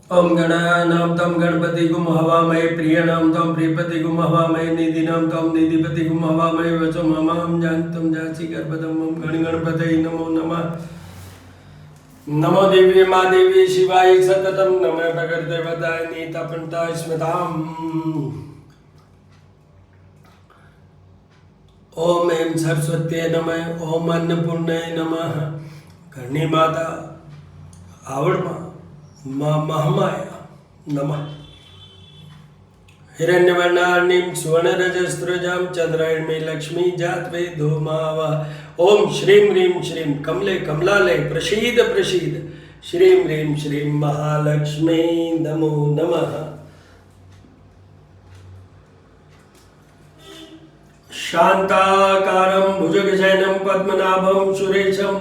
ओम गणानां तं गणपतिगुं हवामहे प्रियाणां तं प्रियपतिगुं हवामहे निधिनां तं निधिपतिगुं हवामहे वचो ममां जानतं जासि गर्भदं मम गणगणपतये नमो नमः। नमो देवी मा देवी शिवाय सततं नमः भगवते वदाय नीतपन्ताय स्मृताम्। ओम ऐं सरस्वत्यै नमः। ओम अन्नपूर्णाय नमः। करणी माता आवडमा महामाया नमः। हिरण्यवर्णार्णीं सुवर्णरजस्रजां चंद्रायणीं लक्ष्मी जात्वे धूमावा। ओम श्रीं ह्रीं श्रीं कमले कमलालय प्रसीद प्रसीद श्रीं ह्रीं श्रीं महालक्ष्मी नमो नमः। शांताकारं भुजगशयनं पद्मनाभं सुरेशं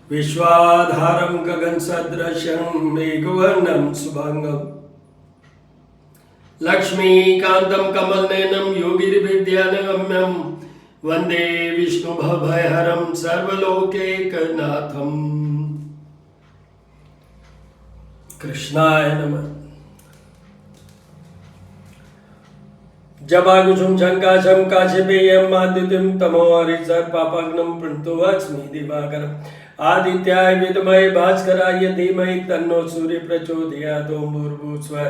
विश्वाधारं गगनसदृशं मेघवर्णं शुभांगं लक्ष्मीकान्तं कमलनयनं योगिर्विद्यानगम्यं वन्दे विष्णुभवभयहरं सर्वलोकैकनाथं। कृष्णाय नमः। जबाकुसुम शंकाशं काश्यपेयं माद्युतिं तमोहरिसर् पापाग्नं प्रणतोऽस्मि दिवाकरम् आदित्याय विद्महे भास्कराय धीमहि तन्नो सूर्य प्रचोदयात्। ओम भूर्भुवस्सुवः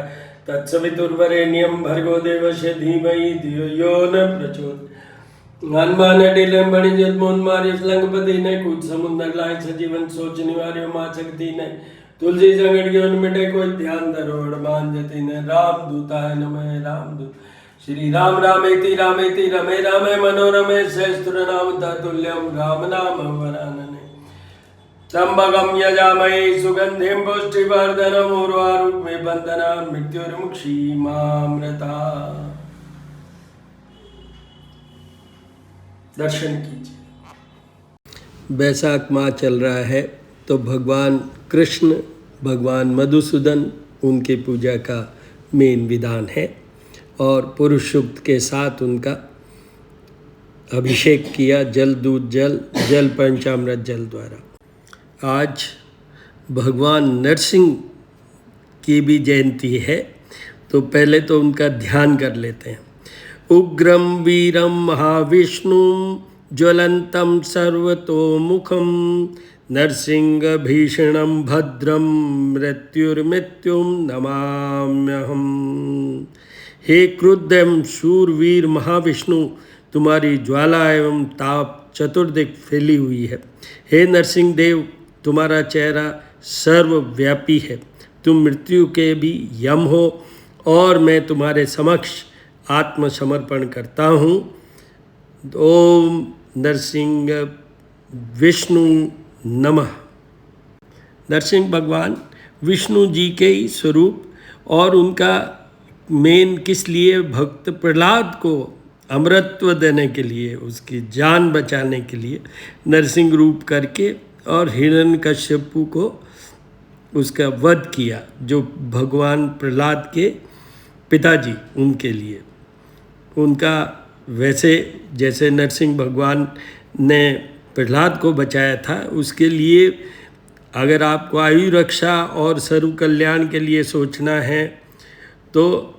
तत्सवितुर्वरेण्यं भर्गो देवस्य धीमहि धियो यो न प्रचोदयात्। हनुमान डिलम बणि जन्मोन्मार्य लंकपति ने कूच समुद्र लाय सजीवन सोच निवार्य मां शक्ति ने तुलसी संगड़ ज्ञान मिटे कोई ध्यान धरोड़ मान जति ने राम दूताय नमः। राम दूत श्री राम रामेति रामेति रमे रामे मनोरमे सहस्त्र नाम ततुल्यं राम नाम वरानने। त्र्यंबकं यजामहे सुगंधिं पुष्टिवर्धनम् उर्वारुकमेव बन्धनान् मृत्युर्मुक्षीमामृता। दर्शन कीजिए। बैसाख माह चल रहा है तो भगवान कृष्ण भगवान मधुसूदन उनके पूजा का मेन विधान है और पुरुष सूक्त के साथ उनका अभिषेक किया जल दूध जल जल पंचामृत जल द्वारा। आज भगवान नरसिंह की भी जयंती है तो पहले तो उनका ध्यान कर लेते हैं। उग्रम वीरम महाविष्णुम ज्वलंतम सर्वतोमुखम नरसिंह भीषणम भद्रम मृत्युर्मृत्युम नमाम्यहम। हे क्रुद्ध एवं शूरवीर महाविष्णु, तुम्हारी ज्वाला एवं ताप चतुर्दिक फैली हुई है। हे नरसिंह देव, तुम्हारा चेहरा सर्वव्यापी है। तुम मृत्यु के भी यम हो और मैं तुम्हारे समक्ष आत्मसमर्पण करता हूँ। ओम नरसिंह विष्णु नमः। नरसिंह भगवान विष्णु जी के ही स्वरूप और उनका मेन किस लिए भक्त प्रहलाद को अमरत्व देने के लिए, उसकी जान बचाने के लिए नरसिंह रूप करके और हिरण्यकश्यपु को उसका वध किया, जो भगवान प्रहलाद के पिताजी उनके लिए। उनका वैसे जैसे नरसिंह भगवान ने प्रहलाद को बचाया था, उसके लिए अगर आपको आयु रक्षा और सर्व कल्याण के लिए सोचना है तो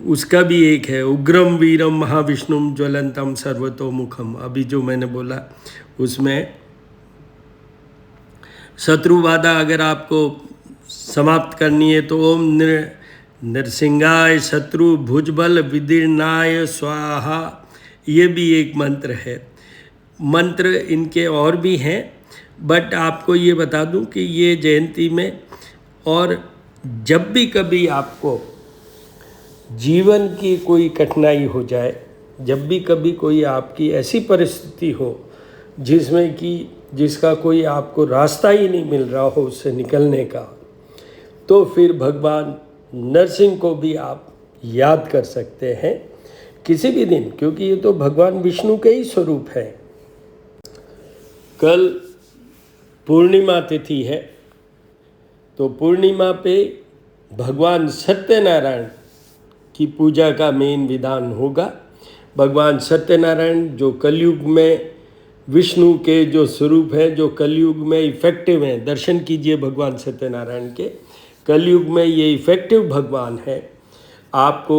उसका भी एक है, उग्रम वीरम महाविष्णुम ज्वलंतम सर्वतोमुखम। अभी जो मैंने बोला उसमें शत्रुबाधा अगर आपको समाप्त करनी है तो ओम नरसिंहाय शत्रु भुजबल विदीर्णाय स्वाहा, ये भी एक मंत्र है। मंत्र इनके और भी हैं, बट आपको ये बता दूं कि ये जयंती में और जब भी कभी आपको जीवन की कोई कठिनाई हो जाए, जब भी कभी कोई आपकी ऐसी परिस्थिति हो जिसमें कि जिसका कोई आपको रास्ता ही नहीं मिल रहा हो उससे निकलने का, तो फिर भगवान नरसिंह को भी आप याद कर सकते हैं किसी भी दिन, क्योंकि ये तो भगवान विष्णु के ही स्वरूप है। कल पूर्णिमा तिथि है तो पूर्णिमा पे भगवान सत्यनारायण की पूजा का मेन विधान होगा। भगवान सत्यनारायण जो कलयुग में विष्णु के जो स्वरूप हैं, जो कलयुग में इफेक्टिव हैं, दर्शन कीजिए भगवान सत्यनारायण के। कलयुग में ये इफ़ेक्टिव भगवान है। आपको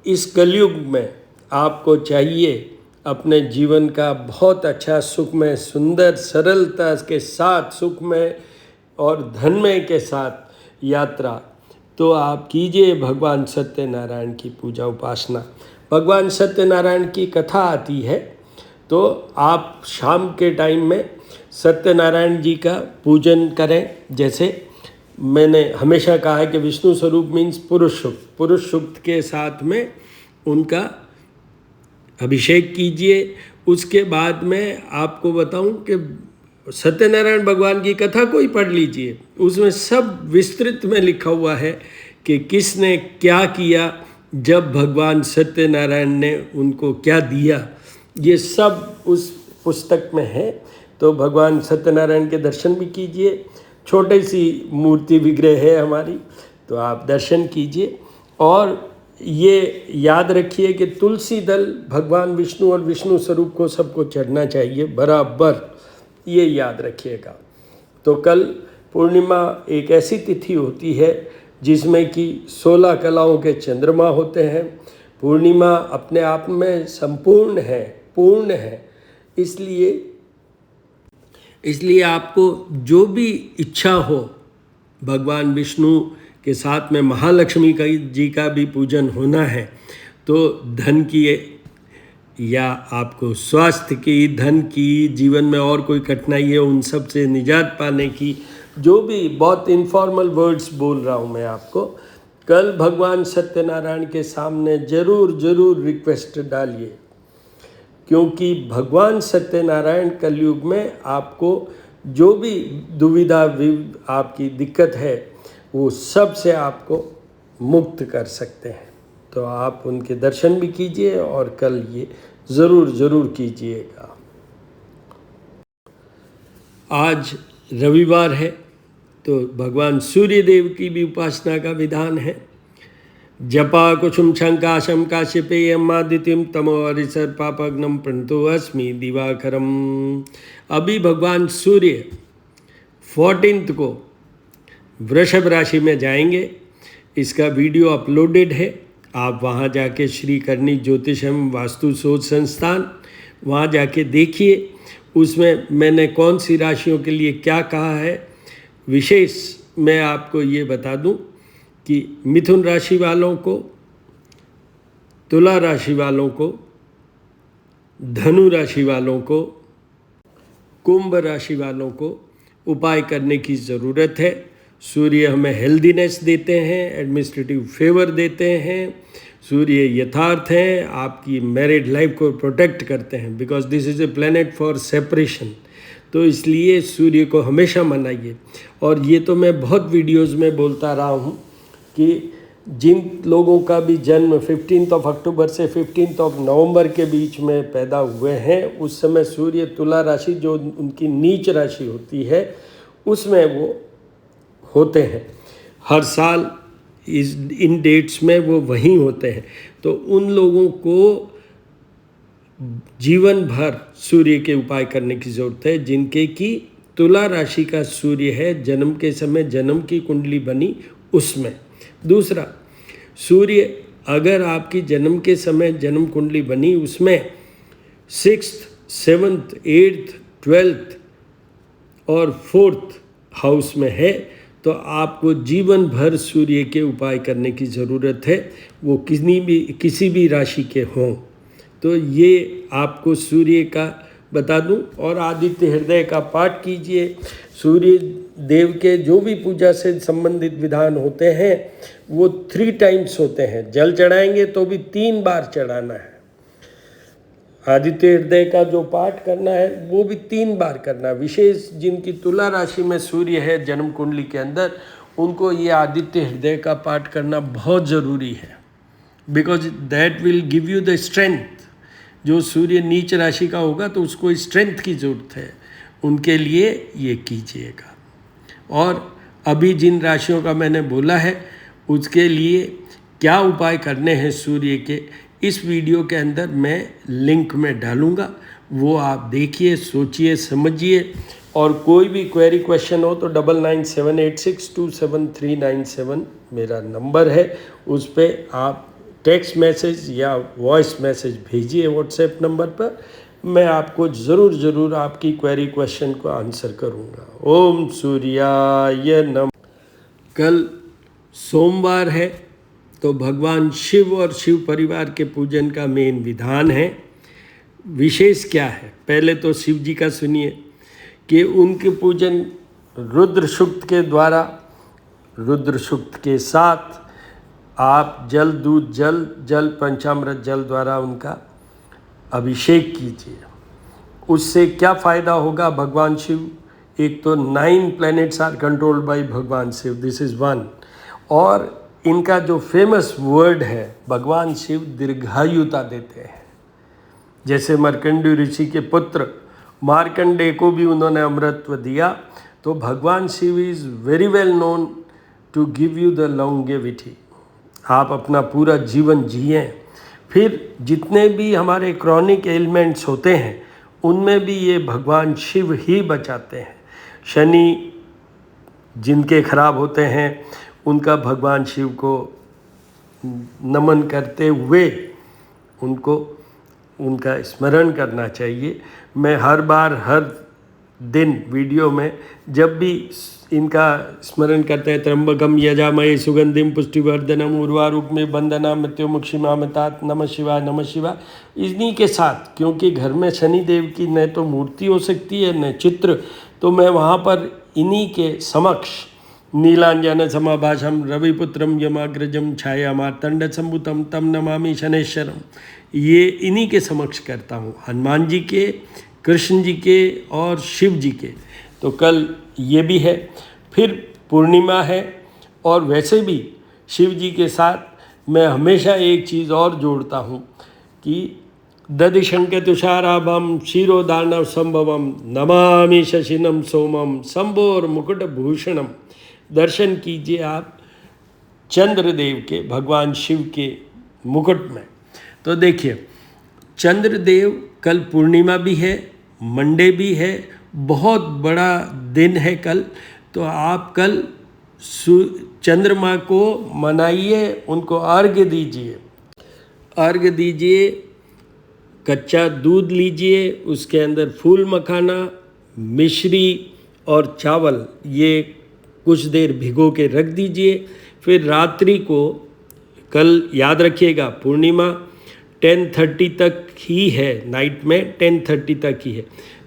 इस कलयुग में आपको चाहिए अपने जीवन का बहुत अच्छा सुखमय, सुंदर, सरलता के साथ सुखमय और धनमय के साथ यात्रा, तो आप कीजिए भगवान सत्यनारायण की पूजा उपासना। भगवान सत्यनारायण की कथा आती है, तो आप शाम के टाइम में सत्यनारायण जी का पूजन करें। जैसे मैंने हमेशा कहा है कि विष्णु स्वरूप मीन्स पुरुष सूक्त, पुरुष सूक्त के साथ में उनका अभिषेक कीजिए। उसके बाद में आपको बताऊं कि सत्यनारायण भगवान की कथा को ही पढ़ लीजिए, उसमें सब विस्तृत में लिखा हुआ है कि किसने क्या किया, जब भगवान सत्यनारायण ने उनको क्या दिया, ये सब उस पुस्तक में है। तो भगवान सत्यनारायण के दर्शन भी कीजिए। छोटी सी मूर्ति विग्रह है हमारी, तो आप दर्शन कीजिए। और ये याद रखिए कि तुलसी दल भगवान विष्णु और विष्णु स्वरूप को सबको चढ़ना चाहिए बराबर, ये याद रखिएगा। तो कल पूर्णिमा एक ऐसी तिथि होती है जिसमें कि 16 कलाओं के चंद्रमा होते हैं। पूर्णिमा अपने आप में संपूर्ण है, पूर्ण है। इसलिए आपको जो भी इच्छा हो, भगवान विष्णु के साथ में महालक्ष्मी जी का भी पूजन होना है, तो धन की या आपको स्वास्थ्य की, धन की, जीवन में और कोई कठिनाई है उन सब से निजात पाने की, जो भी बहुत इनफॉर्मल वर्ड्स बोल रहा हूँ मैं आपको, कल भगवान सत्यनारायण के सामने ज़रूर रिक्वेस्ट डालिए। क्योंकि भगवान सत्यनारायण कलयुग में आपको जो भी दुविधा आपकी दिक्कत है वो सब से आपको मुक्त कर सकते हैं। तो आप उनके दर्शन भी कीजिए और कल ये ज़रूर कीजिएगा। आज रविवार है, तो भगवान सूर्य देव की भी उपासना का विधान है। जपा कुसुम शंकाशम काश्यपेयम आदित्यम तमो हरिसर पापग्नम प्रणतो अस्मि दिवाकरम। अभी भगवान सूर्य 14 को वृषभ राशि में जाएंगे। इसका वीडियो अपलोडेड है, आप वहाँ जाके श्री करनी ज्योतिष एवं वास्तु शोध संस्थान वहाँ जाके देखिए। उसमें मैंने कौन सी राशियों के लिए क्या कहा है। विशेष मैं आपको ये बता दूं कि मिथुन राशि वालों को, तुला राशि वालों को, धनु राशि वालों को, कुंभ राशि वालों को उपाय करने की ज़रूरत है। सूर्य हमें हेल्दीनेस देते हैं, एडमिनिस्ट्रेटिव फेवर देते हैं। सूर्य यथार्थ हैं, आपकी मैरिड लाइफ को प्रोटेक्ट करते हैं, because this is a planet for separation. तो इसलिए सूर्य को हमेशा मनाइए। और ये तो मैं बहुत वीडियोज़ में बोलता रहा हूँ कि जिन लोगों का भी जन्म 15 अक्टूबर से 15 नवंबर के बीच में पैदा हुए हैं, उस समय सूर्य तुला राशि जो उनकी नीच राशि होती है उसमें वो होते हैं। हर साल इन डेट्स में वो वहीं होते हैं। तो उन लोगों को जीवन भर सूर्य के उपाय करने की ज़रूरत है, जिनके की तुला राशि का सूर्य है, जन्म के समय जन्म की कुंडली बनी उसमें। दूसरा, सूर्य अगर आपकी जन्म के समय जन्म कुंडली बनी उसमें 6th, 7th, 8th, 12th और 4th हाउस में है, तो आपको जीवन भर सूर्य के उपाय करने की ज़रूरत है, वो किसी भी राशि के हों। तो ये आपको सूर्य का बता दूं। और आदित्य हृदय का पाठ कीजिए। सूर्य देव के जो भी पूजा से संबंधित विधान होते हैं वो 3 टाइम्स होते हैं। जल चढ़ाएंगे तो भी 3 बार चढ़ाना है। आदित्य हृदय का जो पाठ करना है वो भी 3 बार करना है। विशेष जिनकी तुला राशि में सूर्य है जन्म कुंडली के अंदर, उनको ये आदित्य हृदय का पाठ करना बहुत ज़रूरी है, because that will give you the strength. जो सूर्य नीच राशि का होगा तो उसको स्ट्रेंथ की ज़रूरत है, उनके लिए ये कीजिएगा। और अभी जिन राशियों का मैंने बोला है उसके लिए क्या उपाय करने हैं सूर्य के, इस वीडियो के अंदर मैं लिंक में डालूँगा, वो आप देखिए, सोचिए, समझिए और कोई भी क्वेरी क्वेश्चन हो तो 9978627397 मेरा नंबर है, उस पर आप टेक्स्ट मैसेज या वॉइस मैसेज भेजिए व्हाट्सएप नंबर पर। मैं आपको ज़रूर आपकी क्वेरी क्वेश्चन को आंसर करूँगा। ओम सूर्याय नमः। कल सोमवार है तो भगवान शिव और शिव परिवार के पूजन का मेन विधान है। विशेष क्या है, पहले तो शिव जी का सुनिए कि उनके पूजन रुद्र सूक्त के द्वारा, रुद्र सूक्त के साथ आप जल, दूध, जल पंचामृत जल द्वारा उनका अभिषेक कीजिए। उससे क्या फ़ायदा होगा भगवान शिव, एक तो 9 प्लैनेट्स आर कंट्रोल्ड बाय भगवान शिव, दिस इज़ वन। और इनका जो फेमस वर्ड है, भगवान शिव दीर्घायुता देते हैं। जैसे मार्कंडेय ऋषि के पुत्र मार्कंडेय को भी उन्होंने अमृतत्व दिया, तो भगवान Shiva is very well known to give you the longevity. आप अपना पूरा जीवन जिए। फिर जितने भी हमारे क्रॉनिक एलिमेंट्स होते हैं उनमें भी ये भगवान शिव ही बचाते हैं। शनि जिनके खराब होते हैं उनका भगवान शिव को नमन करते हुए उनको उनका स्मरण करना चाहिए। मैं हर बार हर दिन वीडियो में जब भी इनका स्मरण करते हैं, त्र्यंबकम यजामहे सुगंधिम पुष्टिवर्धनम उर्वारुकमिव बंधना मृत्युमुक्षिमामृतात् नमः शिवाय नमः शिवाय, इन्हीं के साथ, क्योंकि घर में शनिदेव की न तो मूर्ति हो सकती है न चित्र, तो मैं वहाँ पर इन्हीं के समक्ष नीलांजन समाभाषम रविपुत्रम यमाग्रजम छाया मार्तंड संभुतम तम नमामि शनेश्वरम, ये इन्हीं के समक्ष करता हूँ, हनुमान जी के, कृष्ण जी के और शिव जी के। तो कल ये भी है, फिर पूर्णिमा है। और वैसे भी शिव जी के साथ मैं हमेशा एक चीज़ और जोड़ता हूँ कि दधिशंक तुषाराभम क्षीरोदानव संभवम नमामि शशिनम सोमम शंभोर मुकुटभूषणम। दर्शन कीजिए आप चंद्रदेव के, भगवान शिव के मुकुट में। तो देखिए, चंद्रदेव कल पूर्णिमा भी है, मंडे भी है, बहुत बड़ा दिन है कल। तो आप कल चंद्रमा को मनाइए, उनको अर्घ्य दीजिए। अर्घ्य दीजिए, कच्चा दूध लीजिए, उसके अंदर फूल मखाना, मिश्री और चावल ये कुछ देर भिगो के रख दीजिए। फिर रात्रि को, कल याद रखिएगा पूर्णिमा 10:30 तक ही है, नाइट में 10:30 तक ही है,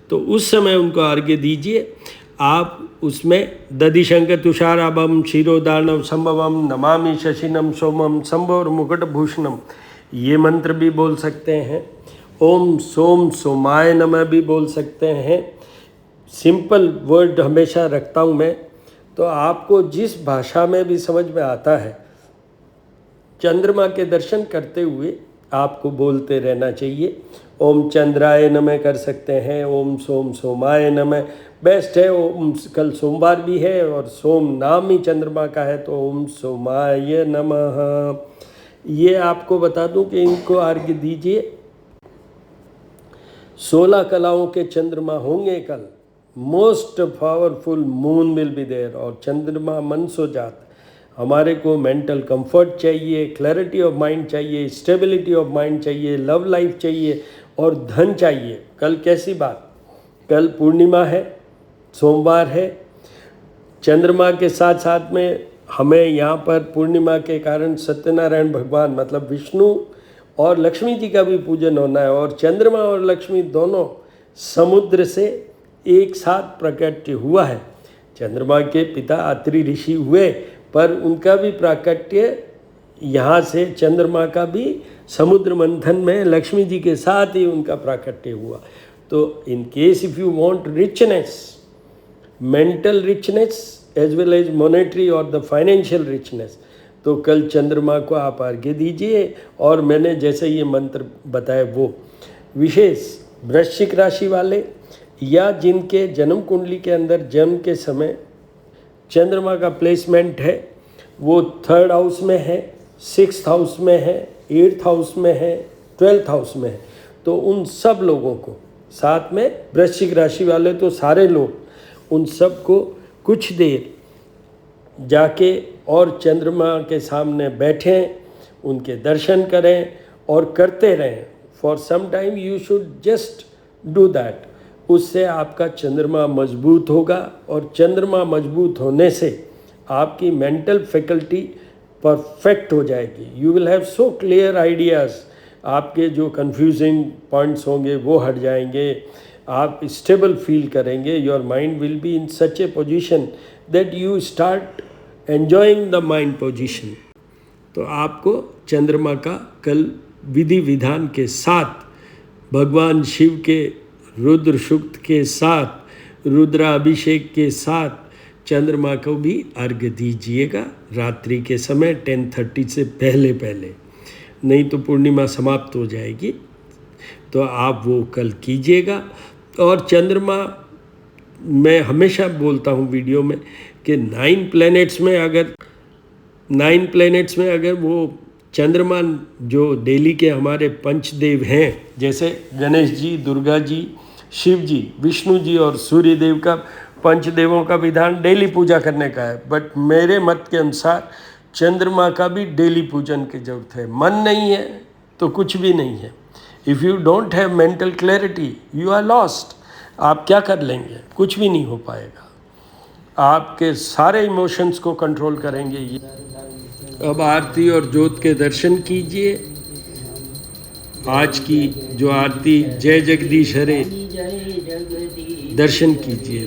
तो उस समय उनको अर्घ्य दीजिए। आप उसमें दधिशंक तुषाराभम क्षीरोदानव संभवम नमामि शशिनम सोमम शंभोर मुकुटभूषणम, ये मंत्र भी बोल सकते हैं। ओम सोम सोमाय नमः भी बोल सकते हैं। सिंपल वर्ड हमेशा रखता हूँ मैं, तो आपको जिस भाषा में भी समझ में आता है, चंद्रमा के दर्शन करते हुए आपको बोलते रहना चाहिए। ओम चंद्राय नमः कर सकते हैं, ओम सोम सोमाय नमः बेस्ट है। ओम, कल सोमवार भी है और सोम नाम ही चंद्रमा का है, तो ओम सोमाय नमः। ये आपको बता दूं कि इनको अर्घ्य दीजिए। 16 कलाओं के चंद्रमा होंगे कल, most powerful moon will be there. और चंद्रमा मन सो जात, हमारे को मेंटल कंफर्ट चाहिए, क्लैरिटी ऑफ माइंड चाहिए, स्टेबिलिटी ऑफ माइंड चाहिए, लव लाइफ चाहिए और धन चाहिए। कल कैसी बात, कल पूर्णिमा है, सोमवार है, चंद्रमा के साथ साथ में हमें यहाँ पर पूर्णिमा के कारण सत्यनारायण भगवान मतलब विष्णु और लक्ष्मी जी का भी पूजन होना है। और चंद्रमा और लक्ष्मी दोनों समुद्र से एक साथ प्रकट हुआ है। चंद्रमा के पिता अत्रि ऋषि हुए, पर उनका भी प्राकट्य यहाँ से, चंद्रमा का भी समुद्र मंथन में लक्ष्मी जी के साथ ही उनका प्राकट्य हुआ। तो in case if you want richness, mental richness as well as monetary और द फाइनेंशियल रिचनेस, तो कल चंद्रमा को आप अर्घ्य दीजिए। और मैंने जैसे ये मंत्र बताए वो विशेष वृश्चिक राशि वाले या जिनके जन्म कुंडली के अंदर जन्म के समय चंद्रमा का प्लेसमेंट है, वो 3rd हाउस में है, 6th हाउस में है, 8th हाउस में है, 12th हाउस में है, तो उन सब लोगों को, साथ में वृश्चिक राशि वाले तो सारे लोग, उन सब को कुछ देर जाके और चंद्रमा के सामने बैठें, उनके दर्शन करें और करते रहें। For some time you should just do that. उससे आपका चंद्रमा मजबूत होगा और चंद्रमा मजबूत होने से आपकी मेंटल फैकल्टी परफेक्ट हो जाएगी। You will have so clear ideas. आपके जो कंफ्यूजिंग पॉइंट्स होंगे वो हट जाएंगे, आप स्टेबल फील करेंगे। Your mind will be in such A position that you start enjoying the mind position. तो आपको चंद्रमा का कल विधि विधान के साथ, भगवान शिव के रुद्र सूक्त के साथ, रुद्राभिषेक के साथ चंद्रमा को भी अर्घ्य दीजिएगा रात्रि के समय 10:30 से पहले पहले, नहीं तो पूर्णिमा समाप्त हो जाएगी। तो आप वो कल कीजिएगा। और चंद्रमा, मैं हमेशा बोलता हूँ वीडियो में कि 9 प्लैनेट्स में अगर वो चंद्रमा जो डेली के हमारे पंचदेव हैं, जैसे गणेश जी, दुर्गा जी, शिव जी, विष्णु जी और सूर्य देव का, पंचदेवों का विधान डेली पूजा करने का है। बट मेरे मत के अनुसार चंद्रमा का भी डेली पूजन की जरूरत है। मन नहीं है तो कुछ भी नहीं है। If you don't have mental clarity you are lost. आप क्या कर लेंगे? कुछ भी नहीं हो पाएगा। आपके सारे इमोशंस को कंट्रोल करेंगे ये। अब आरती और ज्योत के दर्शन कीजिए। आज की जो आरती जय जगदीश हरे, दर्शन कीजिए,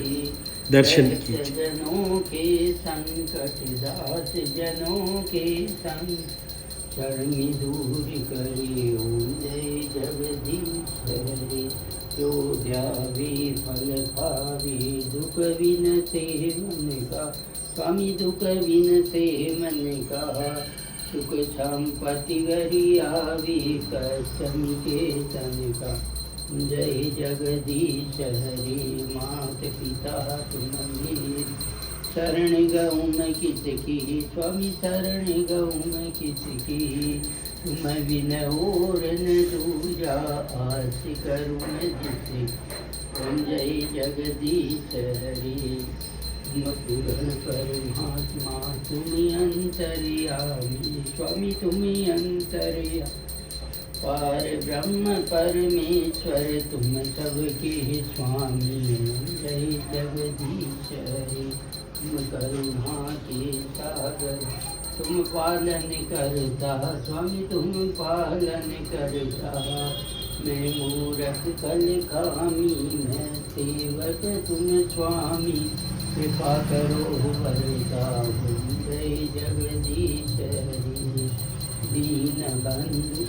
दर्शन कीजिए। जनों के संकट दास जनों के संग शरण दूर करे ओम जय जगदीश हरे। जो ध्यावे फल पावे दुख विनते मन का, स्वामी दुख विनते मन का। सुख संपत्ति गरी आवे कष्ट के तन का। जय जगदीश हरे। मात पिता तुम मेरी, शरण गऊ मैं किसकी, स्वामी शरण गऊ मैं किसकी। तुम बिन और न दूजा, आस करूँ मैं जिसे। तुम जय जगदीश हरे। पूर्ण परमात्मा तुम अंतर्यामी, स्वामी तुम अंतर्यामी। पार ब्रह्म परमेश्वर तुम सबके स्वामी। जय जगदीश हरे। तुम करुणा के सागर, तुम पालन करता, स्वामी तुम पालन करता। मैं मूरख कल कामी, मैं सेवक तुम स्वामी। कृपा करो वरदा जय जगदीश हरे। दीन बंधु